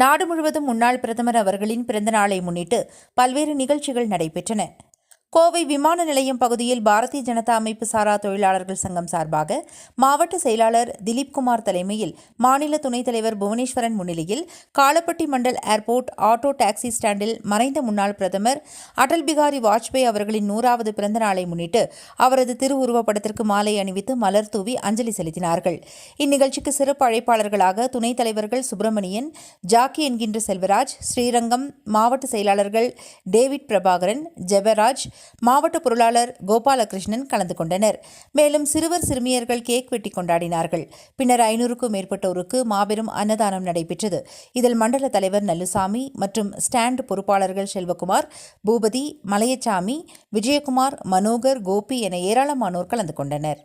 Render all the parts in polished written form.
நாடு முழுவதும் முன்னாள் பிரதமர் அவர்களின் பிறந்த நாளை முன்னிட்டு பல்வேறு நிகழ்ச்சிகள் நடைபெற்றன. கோவை விமான நிலையம் பகுதியில் பாரதிய ஜனதா அமைப்பு சாரா தொழிலாளர்கள் சங்கம் சார்பாக மாவட்ட செயலாளர் திலீப்குமார் தலைமையில் மாநில துணைத் தலைவர் புவனேஸ்வரன் முன்னிலையில் Kalapatti Mandal airport auto taxi ஸ்டாண்டில் மறைந்த முன்னாள் பிரதமர் அடல் பிகாரி வாஜ்பாய் அவர்களின் 100வது பிறந்த நாளை முன்னிட்டு அவரது திருவுருவப்படத்திற்கு மாலை அணிவித்து மலர் தூவி அஞ்சலி செலுத்தினார்கள். இந்நிகழ்ச்சிக்கு சிறப்பு அழைப்பாளர்களாக துணைத் தலைவர்கள் சுப்பிரமணியன், ஜாக்கி என்கின்ற செல்வராஜ், ஸ்ரீரங்கம் மாவட்ட செயலாளர்கள் டேவிட் பிரபாகரன், ஜெபராஜ், மாவட்ட பொருளாளர் கோபாலகிருஷ்ணன் கலந்து கொண்டனர். மேலும் சிறுவர் சிறுமியர்கள் கேக் வெட்டி கொண்டாடினார்கள். பின்னர் 500க்கும் மேற்பட்டோருக்கு மாபெரும் அன்னதானம் நடைபெற்றது. இதில் மண்டல தலைவர் நல்லுசாமி மற்றும் ஸ்டாண்ட் பொறுப்பாளர்கள் செல்வகுமார், பூபதி, மலையச்சாமி, விஜயகுமார், மனோகர், கோபி என ஏராளமானோர் கலந்து கொண்டனர்.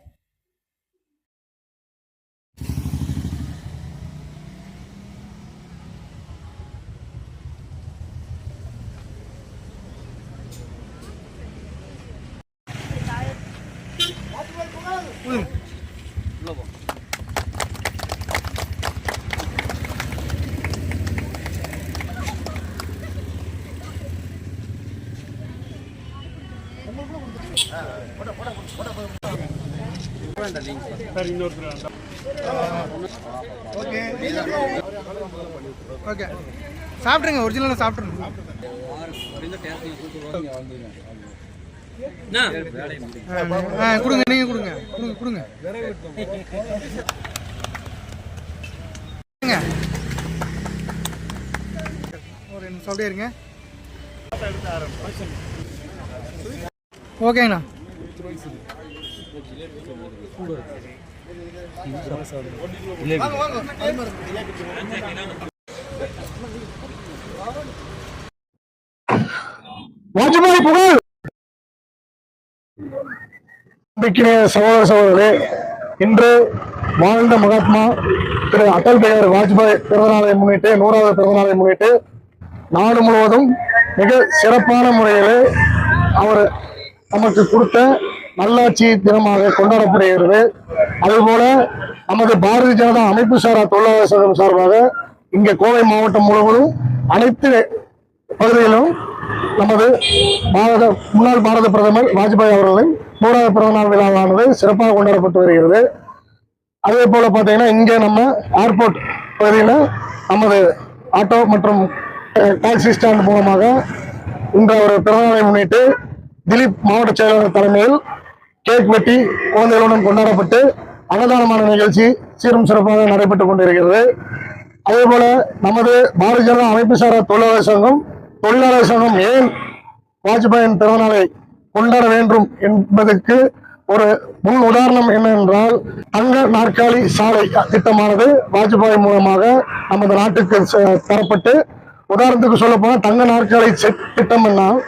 சாப்பிட்ருங்க, ஒரிஜினலாக சாப்பிட்ருங்க. கொடுங்க, நீங்கள் கொடுங்க கொடுங்க கொடுங்க ஒரு நிமிஷம் அப்படியே இருங்க. ஓகேங்கண்ணா. வாஜ்பாய் புகழ். சகோதர சகோதரர்களே, இன்று வாழ்ந்த மகாத்மா திரு அடல் பிகாரி வாஜ்பாய் பிறந்தநாளை முன்னிட்டு 100வது பிறந்தநாளை முன்னிட்டு நாடு முழுவதும் மிக சிறப்பான முறையில் அவர் நமக்கு கொடுத்த நல்லாட்சி தினமாக கொண்டாடப்படுகிறது. அதுபோல நமது பாரதிய ஜனதா அமைப்பு சாரா தொழிலாளர் சங்கம் சார்பாக இங்கே கோவை மாவட்டம் முழுவதும் அனைத்து பகுதிகளிலும் நமது முன்னாள் பாரத பிரதமர் வாஜ்பாய் அவர்களின் 100வது பிறந்தநாள் விழாவானது சிறப்பாக கொண்டாடப்பட்டு வருகிறது. அதே போல பார்த்தீங்கன்னா இங்கே நம்ம ஏர்போர்ட் பகுதியில் நமது ஆட்டோ மற்றும் டாக்ஸி ஸ்டாண்ட் மூலமாக இன்று அவர் பிறந்தநாளை முன்னிட்டு திலீப் மாவட்ட செயலாளர் தலைமையில் கேக் வெட்டி குழந்தைகளுடன் கொண்டாடப்பட்டு அன்னதானமான நிகழ்ச்சி சீரும் சிறப்பாக நடைபெற்றுக் கொண்டிருக்கிறது. அதே போல நமது பாரதிய ஜனதா அமைப்பு சாரா தொழிலாளர் சங்கம் ஏன் வாஜ்பாயின் பிறந்தநாளை கொண்டாட வேண்டும் என்பதற்கு ஒரு முன் உதாரணம் என்னவென்றால், தங்க நாற்காலி சாலை திட்டமானது வாஜ்பாய் மூலமாக நமது நாட்டுக்கு தரப்பட்டு, உதாரணத்துக்கு சொல்ல போனால் தங்க நாற்காலி திட்டம் என்னால்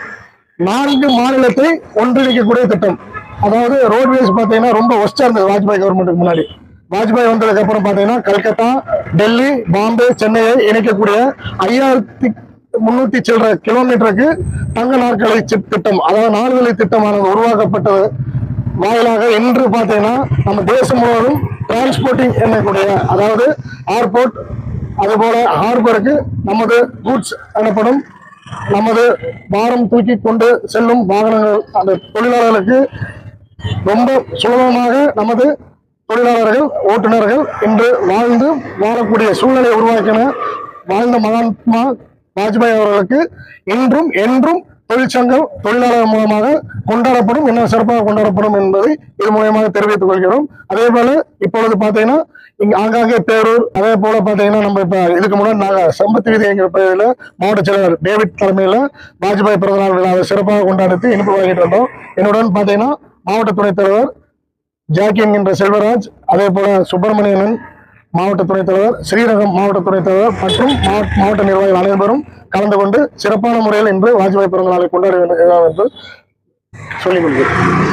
4 மாநிலத்தை ஒன்றிணைக்கக்கூடிய திட்டம். அதாவது ரோட்வேஸ் பார்த்தீங்கன்னா ரொம்ப ஒஸ்டா இருந்தது வாஜ்பாய் கவர்மெண்ட்டுக்கு முன்னாடி. வாஜ்பாய் வந்ததுக்கு அப்புறம் பார்த்தீங்கன்னா கல்கத்தா, டெல்லி, பாம்பே, சென்னையை இணைக்கக்கூடிய 5300 சில்லற கிலோமீட்டருக்கு தங்க நாற்காலி திட்டம், அதாவது 4 வழி திட்டமானது உருவாக்கப்பட்டது வாயிலாக இன்று பார்த்தீங்கன்னா நம்ம தேசம் முழுவதும் டிரான்ஸ்போர்ட்டிங் என்னக்கூடிய, அதாவது ஏர்போர்ட் அதுபோல ஹார்பருக்கு நமது கூட்ஸ் எனப்படும் நமது பாரம் தூக்கி கொண்டு செல்லும் வாகனங்கள் அந்த தொழிலாளர்களுக்கு ரொம்ப சுலபமாக நமது தொழிலாளர்கள் ஓட்டுநர்கள் இன்று வாழக்கூடிய சூழ்நிலையை உருவாக்கின வாழ்ந்த மகாத்மா வாஜ்பாய் அவர்களுக்கு இன்றும் என்றும் தொழிற்சங்கம் தொழிலாளர் மூலமாக கொண்டாடப்படும், இன்னும் சிறப்பாக கொண்டாடப்படும் என்பதை இது மூலமாக தெரிவித்துக் கொள்கிறோம். அதே போல இப்பொழுது பார்த்தீங்கன்னா இங்க ஆங்காங்கே பேரூர், அதே போல பார்த்தீங்கன்னா நம்ம இப்ப இதுக்கு முன்னாடி நாங்கள் சம்பத் வீதி என்கிற பகுதியில் மாவட்ட செயலர் டேவிட் தலைமையில் வாஜ்பாய் பிறந்தநாள் விழாவை சிறப்பாக கொண்டாடி இனிப்பு வாங்கிட்டு வந்தோம். என்னுடன் பார்த்தீங்கன்னா மாவட்ட துணைத் தலைவர் ஜாக்கி என்கின்ற செல்வராஜ், அதே போல சுப்பிரமணியன் மாவட்ட துணைத் தலைவர், ஸ்ரீரங்கம் மாவட்ட துணைத் தலைவர் மற்றும் மாவட்ட நிர்வாகிகள் அனைவரும் கலந்து கொண்டு சிறப்பான முறையில் இன்று வாஜ்பாய் பிறந்த நாளை கொண்டாட வேண்டும் என்று சொல்லிக் கொள்கிறேன்.